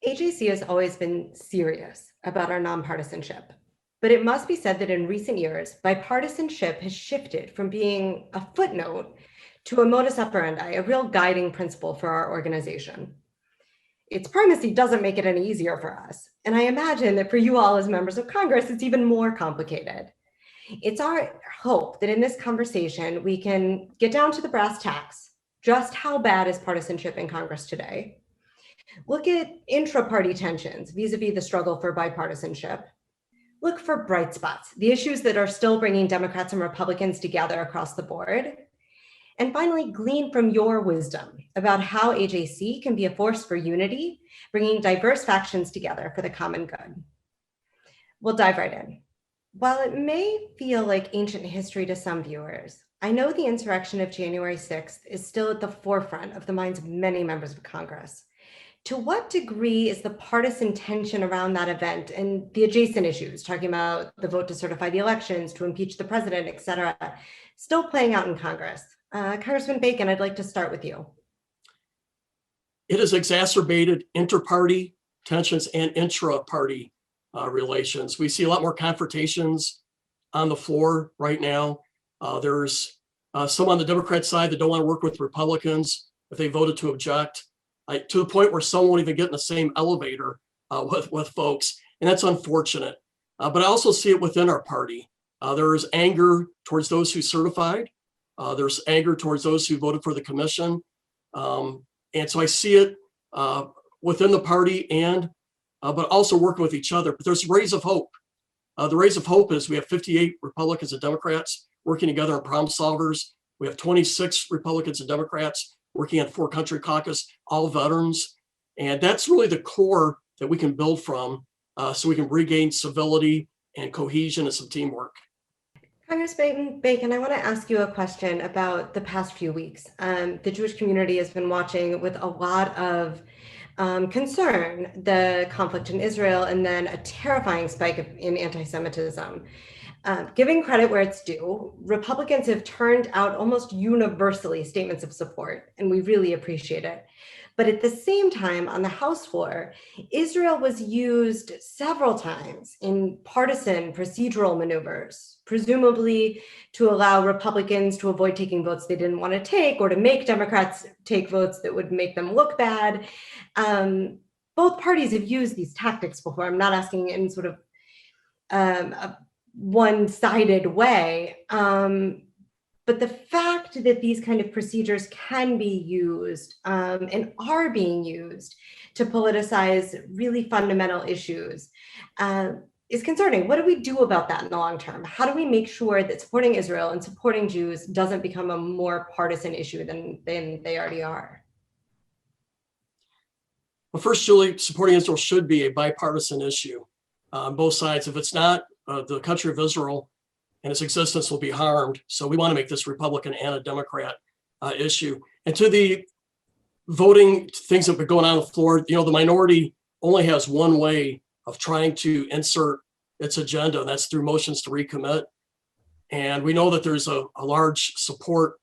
AJC has always been serious about our nonpartisanship, but it must be said that in recent years, bipartisanship has shifted from being a footnote to a modus operandi, a real guiding principle for our organization. Its primacy doesn't make it any easier for us, and I imagine that for you all as members of Congress, it's even more complicated. It's our hope that in this conversation, we can get down to the brass tacks. Just how bad is partisanship in Congress today? Look at intra-party tensions vis-a-vis the struggle for bipartisanship. Look for bright spots, the issues that are still bringing Democrats and Republicans together across the board. And finally, glean from your wisdom about how AJC can be a force for unity, bringing diverse factions together for the common good. We'll dive right in. While it may feel like ancient history to some viewers, I know the insurrection of January 6th is still at the forefront of the minds of many members of Congress. To what degree is the partisan tension around that event and the adjacent issues, talking about the vote to certify the elections, to impeach the president, et cetera, still playing out in Congress? Congressman Bacon, I'd like to start with you. It has exacerbated inter-party tensions and intra-party relations. We see a lot more confrontations on the floor right now. There's some on the Democrat side that don't want to work with Republicans if they voted to object, to the point where some won't even get in the same elevator with folks, and that's unfortunate. But I also see it within our party. There is anger towards those who certified. There's anger towards those who voted for the commission. And so I see it within the party and but also working with each other. But there's rays of hope. The rays of hope is we have 58 Republicans and Democrats working together on problem solvers. We have 26 Republicans and Democrats working on 4-country caucus, all veterans. And that's really the core that we can build from so we can regain civility and cohesion and some teamwork. Congressman Bacon, I want to ask you a question about the past few weeks. The Jewish community has been watching with a lot of concern the conflict in Israel and then a terrifying spike in anti-Semitism. Giving credit where it's due, Republicans have turned out almost universally statements of support, and we really appreciate it. But at the same time, on the House floor, Israel was used several times in partisan procedural maneuvers, presumably to allow Republicans to avoid taking votes they didn't want to take or to make Democrats take votes that would make them look bad. Both parties have used these tactics before. I'm not asking in sort of a one-sided way. But the fact that these kind of procedures can be used and are being used to politicize really fundamental issues is concerning. What do we do about that in the long term? How do we make sure that supporting Israel and supporting Jews doesn't become a more partisan issue than they already are? Well, first, Julie, supporting Israel should be a bipartisan issue on both sides. If it's not, the country of Israel and its existence will be harmed. So we want to make this Republican and a Democrat issue. And to the voting things that have been going on the floor, the minority only has one way of trying to insert its agenda, and that's through motions to recommit. And we know that there's a large support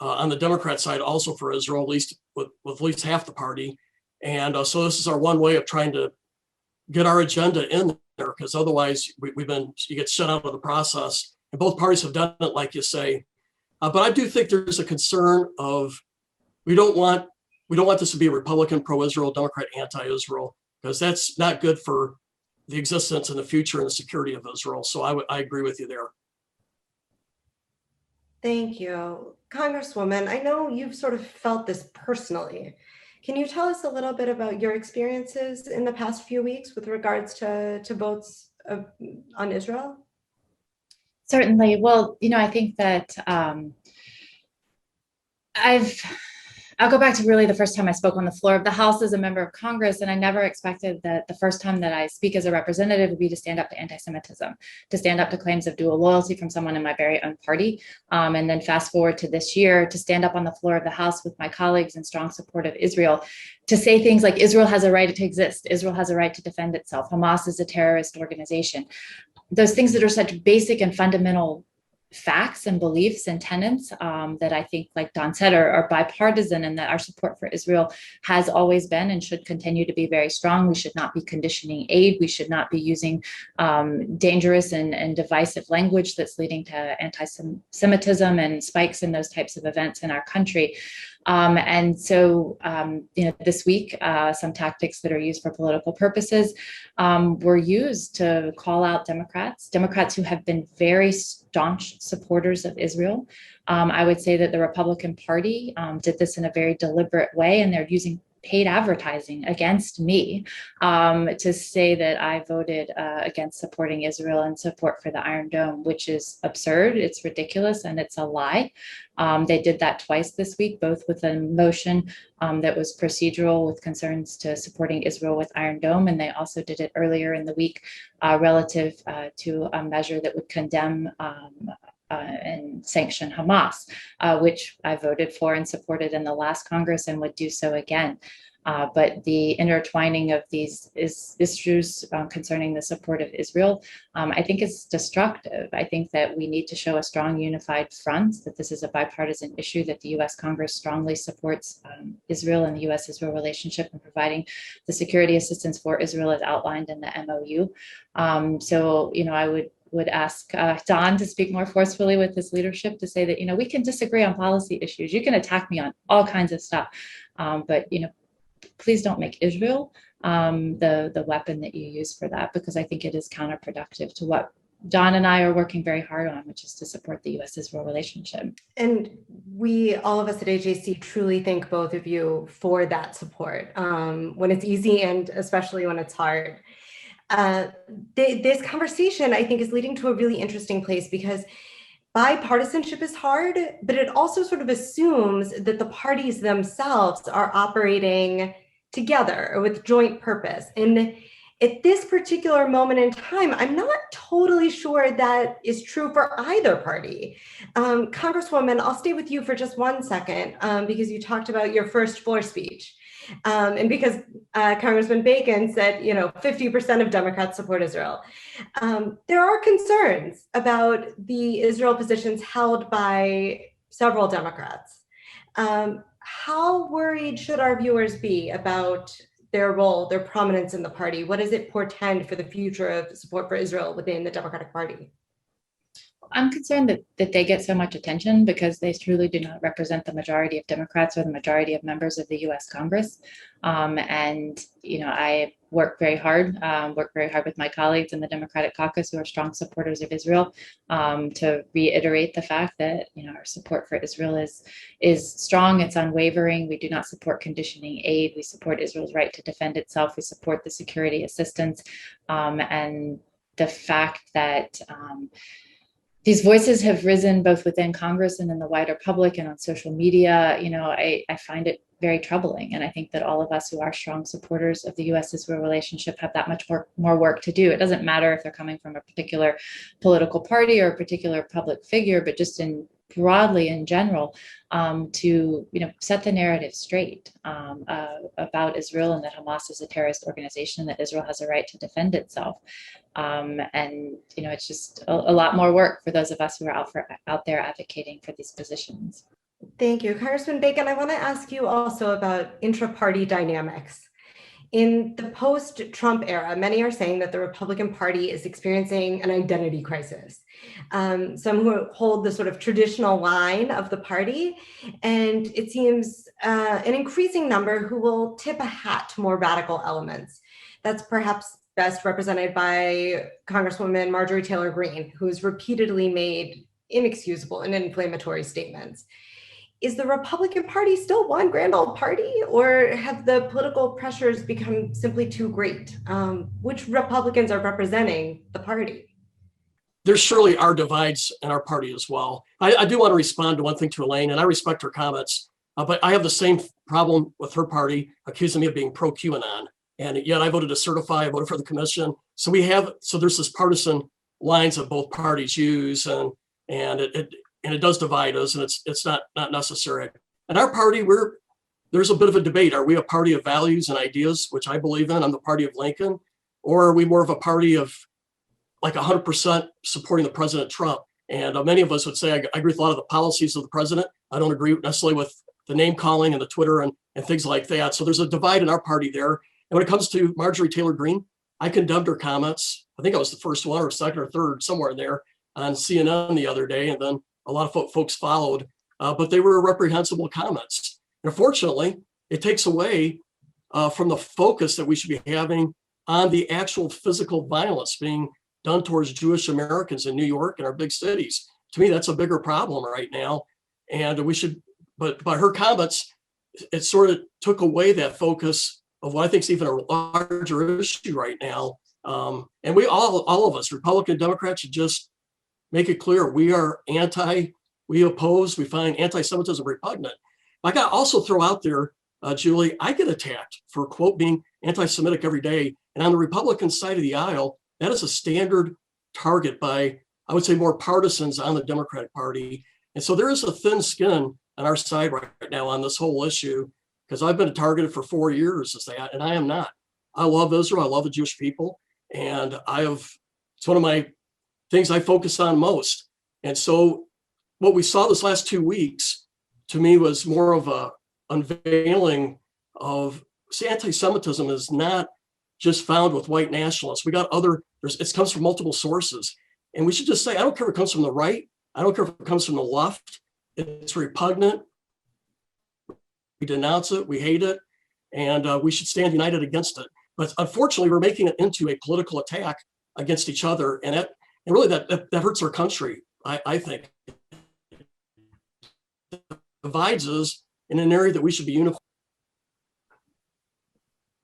on the Democrat side also for Israel, at least with at least half the party. And so this is our one way of trying to get our agenda in there, because otherwise you get shut out of the process. And both parties have done it, like you say. But I do think there's a concern of we don't want this to be a Republican pro-Israel, Democrat anti-Israel, because that's not good for the existence and the future and the security of Israel. So I agree with you there. Thank you. Congresswoman, I know you've sort of felt this personally. Can you tell us a little bit about your experiences in the past few weeks with regards to votes on Israel? Certainly. Well, I think that I'll go back to really the first time I spoke on the floor of the House as a member of Congress, and I never expected that the first time that I speak as a representative would be to stand up to anti-Semitism, to stand up to claims of dual loyalty from someone in my very own party. And then fast forward to this year, to stand up on the floor of the House with my colleagues in strong support of Israel, to say things like Israel has a right to exist, Israel has a right to defend itself, Hamas is a terrorist organization. Those things that are such basic and fundamental facts and beliefs and tenets that I think, like Don said, are bipartisan, and that our support for Israel has always been and should continue to be very strong. We should not be conditioning aid. We should not be using dangerous and divisive language that's leading to anti-Semitism and spikes in those types of events in our country. And so, this week, some tactics that are used for political purposes were used to call out Democrats who have been very staunch supporters of Israel. I would say that the Republican Party did this in a very deliberate way, and they're using paid advertising against me to say that I voted against supporting Israel and support for the Iron Dome, which is absurd, it's ridiculous, and it's a lie. They did that twice this week, both with a motion that was procedural with concerns to supporting Israel with Iron Dome, and they also did it earlier in the week relative to a measure that would condemn and sanction Hamas, which I voted for and supported in the last Congress and would do so again. But the intertwining of these issues concerning the support of Israel, I think is destructive. I think that we need to show a strong unified front, that this is a bipartisan issue, that the US Congress strongly supports Israel and the US-Israel relationship and providing the security assistance for Israel as outlined in the MOU. So, I would ask Don to speak more forcefully with his leadership to say that, we can disagree on policy issues. You can attack me on all kinds of stuff, but, please don't make Israel the weapon that you use for that, because I think it is counterproductive to what Don and I are working very hard on, which is to support the US-Israel relationship. And all of us at AJC truly thank both of you for that support when it's easy and especially when it's hard. This conversation, I think, is leading to a really interesting place, because bipartisanship is hard, but it also sort of assumes that the parties themselves are operating together or with joint purpose. And at this particular moment in time, I'm not totally sure that is true for either party. Congresswoman, I'll stay with you for just 1 second, because you talked about your first floor speech. And because Congressman Bacon said, 50% of Democrats support Israel. There are concerns about the Israel positions held by several Democrats. How worried should our viewers be about their role, their prominence in the party? What does it portend for the future of support for Israel within the Democratic Party? I'm concerned that they get so much attention because they truly do not represent the majority of Democrats or the majority of members of the U.S. Congress. I work very hard with my colleagues in the Democratic caucus who are strong supporters of Israel to reiterate the fact that, our support for Israel is strong, it's unwavering. We do not support conditioning aid. We support Israel's right to defend itself. We support the security assistance, and the fact that these voices have risen both within Congress and in the wider public and on social media. I find it very troubling. And I think that all of us who are strong supporters of the US-Israel relationship have that much more work to do. It doesn't matter if they're coming from a particular political party or a particular public figure, but just broadly in general, to set the narrative straight about Israel, and that Hamas is a terrorist organization, that Israel has a right to defend itself. It's just a lot more work for those of us who are out there advocating for these positions. Thank you. Congressman Bacon, I want to ask you also about intra-party dynamics. In the post-Trump era, many are saying that the Republican Party is experiencing an identity crisis. Some who hold the sort of traditional line of the party, and it seems an increasing number who will tip a hat to more radical elements. That's perhaps best represented by Congresswoman Marjorie Taylor Greene, who's repeatedly made inexcusable and inflammatory statements. Is the Republican Party still one grand old party, or have the political pressures become simply too great? Which Republicans are representing the party? There surely are divides in our party as well. I do want to respond to one thing to Elaine, and I respect her comments, but I have the same problem with her party accusing me of being pro-QAnon. And yet I voted to certify, I voted for the commission. So there's this partisan lines that both parties use, and it does divide us, and it's not necessary. And our party, there's a bit of a debate. Are we a party of values and ideas, which I believe in? I'm the party of Lincoln. Or are we more of a party of like 100% supporting the President Trump? And many of us would say, I agree with a lot of the policies of the president. I don't agree necessarily with the name calling and the Twitter and things like that. So there's a divide in our party there. And when it comes to Marjorie Taylor Greene, I condemned her comments. I think I was the first one or second or third, somewhere in there on CNN the other day. And then a lot of folks followed, but they were reprehensible comments. And unfortunately, it takes away from the focus that we should be having on the actual physical violence being done towards Jewish Americans in New York and our big cities. To me, that's a bigger problem right now. And we should, but by her comments, it sort of took away that focus of what I think is even a larger issue right now. And we all of us, Republican, Democrats, should just make it clear we are we oppose, we find anti-Semitism repugnant. I got to also throw out there, Julie, I get attacked for, quote, being anti-Semitic every day. And on the Republican side of the aisle, that is a standard target by, I would say, more partisans on the Democratic Party. And so there is a thin skin on our side right now on this whole issue, because I've been targeted for 4 years as that, and I am not. I love Israel. I love the Jewish people. And it's one of my things I focus on most. And so what we saw this last 2 weeks, to me, was more of a unveiling of, see, anti-Semitism is not just found with white nationalists. We got it comes from multiple sources. And we should just say, I don't care if it comes from the right. I don't care if it comes from the left. It's repugnant. We denounce it. We hate it. And we should stand united against it. But unfortunately, we're making it into a political attack against each other. And really that hurts our country, I think. It divides us in an area that we should be unified.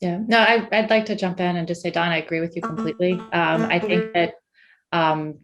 Yeah, no, I'd like to jump in and just say, Don, I agree with you completely. I think that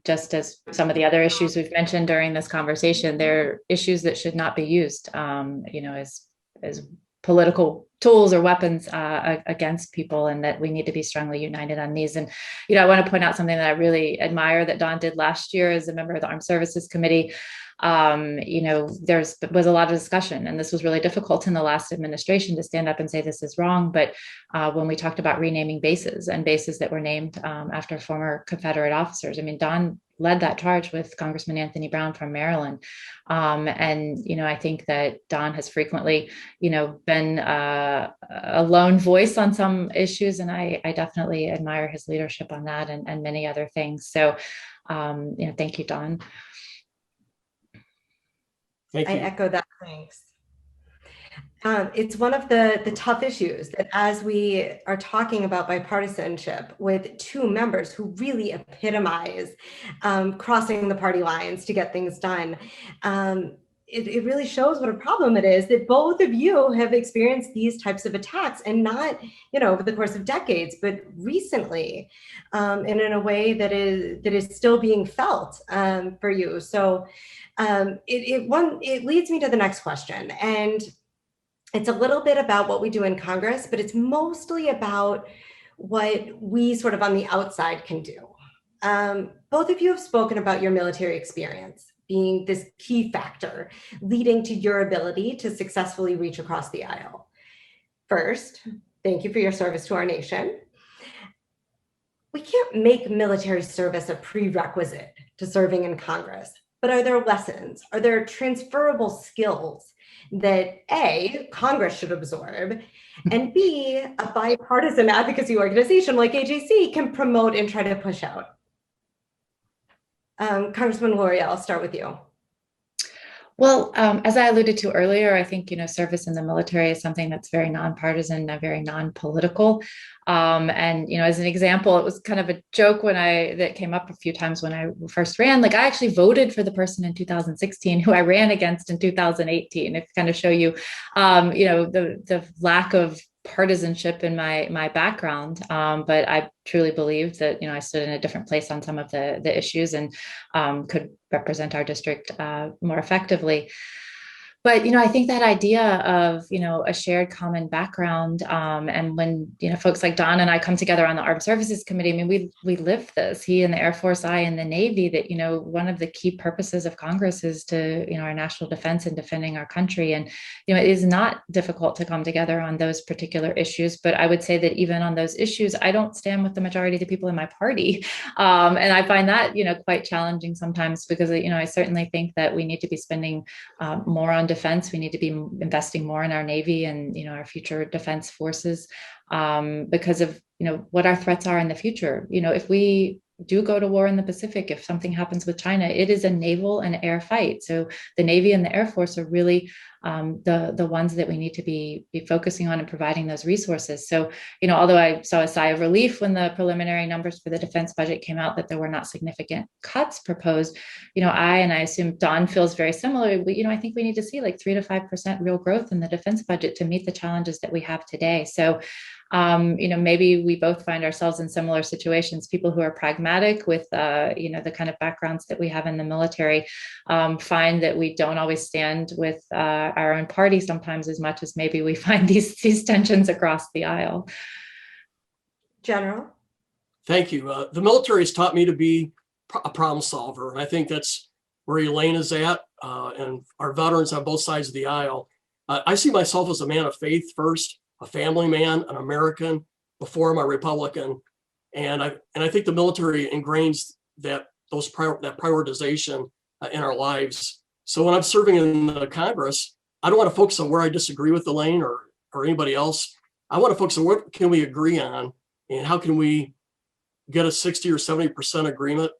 just as some of the other issues we've mentioned during this conversation, they're issues that should not be used, as political tools or weapons against people, and that we need to be strongly united on these. And, I want to point out something that I really admire that Don did last year as a member of the Armed Services Committee. There was a lot of discussion, and this was really difficult in the last administration to stand up and say this is wrong. But when we talked about renaming bases and bases that were named after former Confederate officers, I mean, Don led that charge with Congressman Anthony Brown from Maryland. I think that Don has frequently, been a lone voice on some issues, and I definitely admire his leadership on that and many other things. So, thank you, Don. Thank you. I echo that. Thanks. It's one of the tough issues that, as we are talking about bipartisanship with two members who really epitomize crossing the party lines to get things done, it really shows what a problem it is that both of you have experienced these types of attacks, and not, over the course of decades, but recently, and in a way that is still being felt for you. So it leads me to the next question, and it's a little bit about what we do in Congress, but it's mostly about what we sort of on the outside can do. Both of you have spoken about your military experience being this key factor leading to your ability to successfully reach across the aisle. First, thank you for your service to our nation. We can't make military service a prerequisite to serving in Congress, but are there lessons? Are there transferable skills that A, Congress should absorb, and B, a bipartisan advocacy organization like AJC can promote and try to push out? Congresswoman Luria, I'll start with you. Well, as I alluded to earlier, I think, service in the military is something that's very nonpartisan, very non-political. As an example, it was kind of a joke that came up a few times when I first ran. Like, I actually voted for the person in 2016 who I ran against in 2018. It kind of show you, the lack of partisanship in my background, but I truly believed that I stood in a different place on some of the issues and could represent our district more effectively. But, I think that idea of, a shared common background, and when, folks like Don and I come together on the Armed Services Committee, I mean, we live this, he in the Air Force, I in the Navy, that, one of the key purposes of Congress is to, our national defense and defending our country. And, it is not difficult to come together on those particular issues. But I would say that even on those issues, I don't stand with the majority of the people in my party. And I find that, quite challenging sometimes because, I certainly think that we need to be spending more on defense. We need to be investing more in our Navy and, our future defense forces because of, what our threats are in the future. If we do go to war in the Pacific, if something happens with China, it is a naval and air fight. So the Navy and the Air Force are really the ones that we need to be focusing on and providing those resources. So, although I saw a sigh of relief when the preliminary numbers for the defense budget came out that there were not significant cuts proposed, I assume Don feels very similar. I think we need to see like 3 to 5% real growth in the defense budget to meet the challenges that we have today. So maybe we both find ourselves in similar situations, people who are pragmatic with, the kind of backgrounds that we have in the military, find that we don't always stand with our own party sometimes as much as maybe we find these tensions across the aisle. General? Thank you. The military has taught me to be a problem solver. And I think that's where Elaine is at, and our veterans on both sides of the aisle. I see myself as a man of faith first, a family man, an American, before I'm a Republican. And I think the military ingrains that prioritization in our lives. So when I'm serving in the Congress, I don't want to focus on where I disagree with Elaine or anybody else. I want to focus on what can we agree on and how can we get a 60 or 70% agreement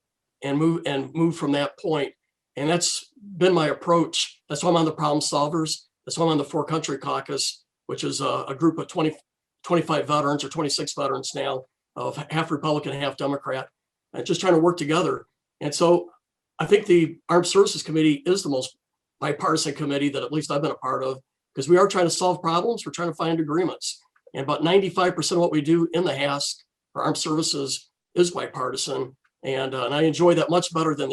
and move from that point. And that's been my approach. That's why I'm on the problem solvers. That's why I'm on the Four Country Caucus, which is a group of 25 veterans or 26 veterans now, of half Republican, half Democrat, and just trying to work together. And so I think the Armed Services Committee is the most bipartisan committee that at least I've been a part of, because we are trying to solve problems. We're trying to find agreements. And about 95% of what we do in the House for armed services is bipartisan. And I enjoy that much better than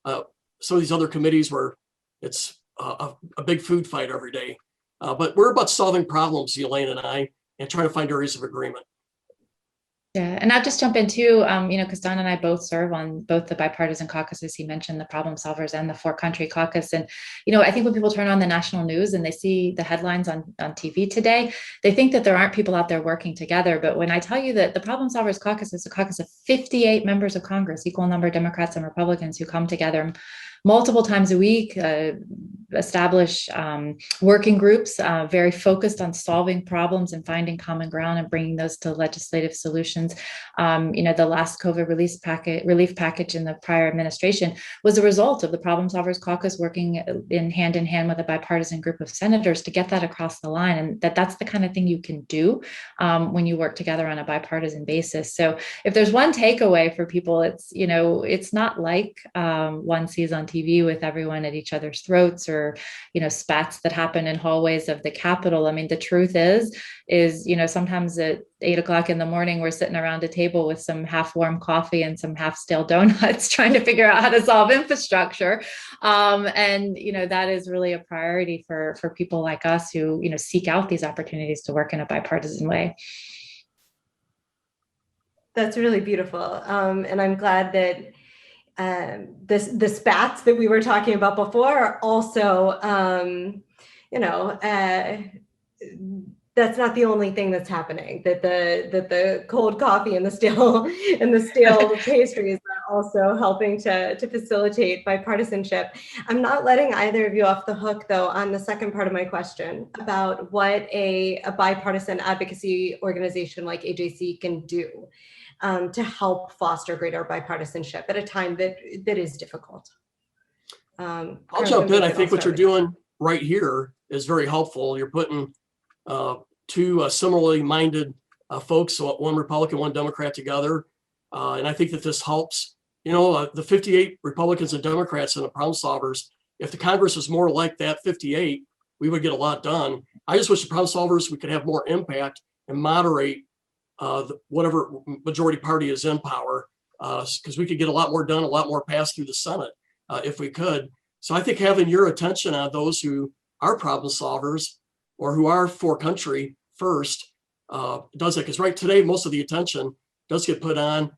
some of these other committees where it's a big food fight every day. But we're about solving problems, Elaine and I, and trying to find areas of agreement. Yeah, and I'll just jump in too, because Don and I both serve on both the bipartisan caucuses. He mentioned the problem solvers and the Four Country Caucus. And, I think when people turn on the national news and they see the headlines on TV today, they think that there aren't people out there working together. But when I tell you that the problem solvers caucus is a caucus of 58 members of Congress, equal number of Democrats and Republicans who come together multiple times a week, establish working groups very focused on solving problems and finding common ground and bringing those to legislative solutions. The last COVID relief package in the prior administration was a result of the Problem Solvers Caucus working in hand with a bipartisan group of senators to get that across the line. And that's the kind of thing you can do when you work together on a bipartisan basis. So if there's one takeaway for people, it's not like one sees on TV with everyone at each other's throats or, spats that happen in hallways of the Capitol. I mean, the truth is, sometimes at 8 o'clock in the morning, we're sitting around a table with some half warm coffee and some half stale donuts trying to figure out how to solve infrastructure. And that is really a priority for people like us who, seek out these opportunities to work in a bipartisan way. That's really beautiful. And I'm glad that the spats that we were talking about before are also, that's not the only thing that's happening. That the cold coffee and the stale pastries are also helping to facilitate bipartisanship. I'm not letting either of you off the hook, though, on the second part of my question about what a bipartisan advocacy organization like AJC can do to help foster greater bipartisanship at a time that is difficult. I'll jump in. I think what you're doing right here is very helpful. You're putting two similarly minded folks, one Republican, one Democrat together. And I think that this helps. The 58 Republicans and Democrats and the problem solvers, if the Congress was more like that 58, we would get a lot done. I just wish the problem solvers, we could have more impact and moderate whatever majority party is in power, because we could get a lot more done, a lot more passed through the Senate if we could. So I think having your attention on those who are problem solvers or who are for country first does it. Because right today, most of the attention does get put on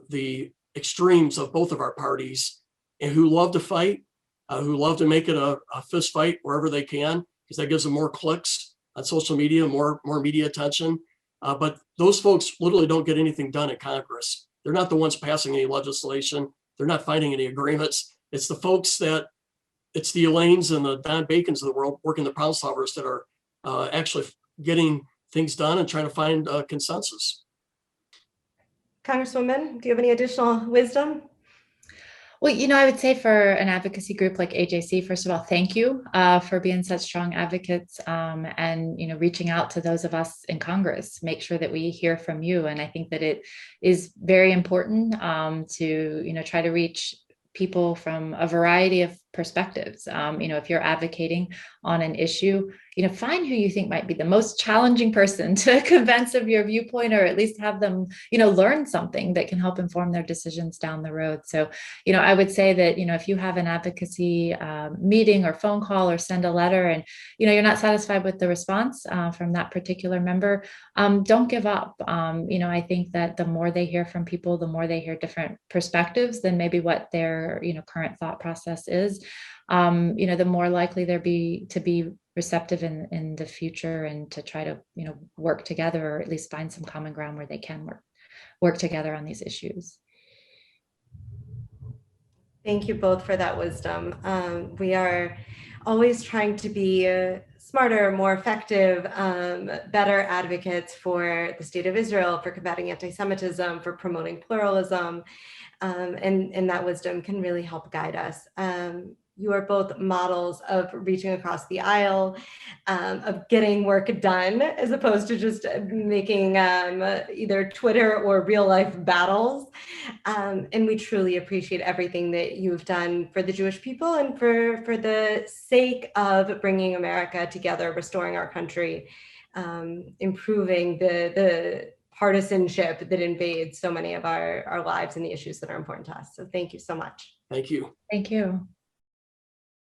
the extremes of both of our parties, and who love to fight, who love to make it a fist fight wherever they can, because that gives them more clicks on social media, more media attention. But those folks literally don't get anything done in Congress. They're not the ones passing any legislation. They're not finding any agreements. It's the folks it's the Elaines and the Don Bacons of the world working the problem solvers that are actually getting things done and trying to find consensus. Congresswoman, do you have any additional wisdom? Well, I would say for an advocacy group like AJC, first of all, thank you for being such strong advocates and, reaching out to those of us in Congress, make sure that we hear from you. And I think that it is very important to, try to reach people from a variety of perspectives. If you're advocating on an issue, find who you think might be the most challenging person to convince of your viewpoint, or at least have them, learn something that can help inform their decisions down the road. So, I would say that, if you have an advocacy meeting or phone call or send a letter and, you're not satisfied with the response from that particular member, don't give up. I think that the more they hear from people, the more they hear different perspectives than maybe what their, current thought process is, the more likely they'll be to be receptive in the future and to try to, work together, or at least find some common ground where they can work together on these issues. Thank you both for that wisdom. We are always trying to be smarter, more effective, better advocates for the state of Israel, for combating anti-Semitism, for promoting pluralism, and that wisdom can really help guide us. You are both models of reaching across the aisle, of getting work done, as opposed to just making either Twitter or real life battles. And we truly appreciate everything that you've done for the Jewish people and for the sake of bringing America together, restoring our country, improving the partisanship that invades so many of our lives and the issues that are important to us. So thank you so much. Thank you. Thank you.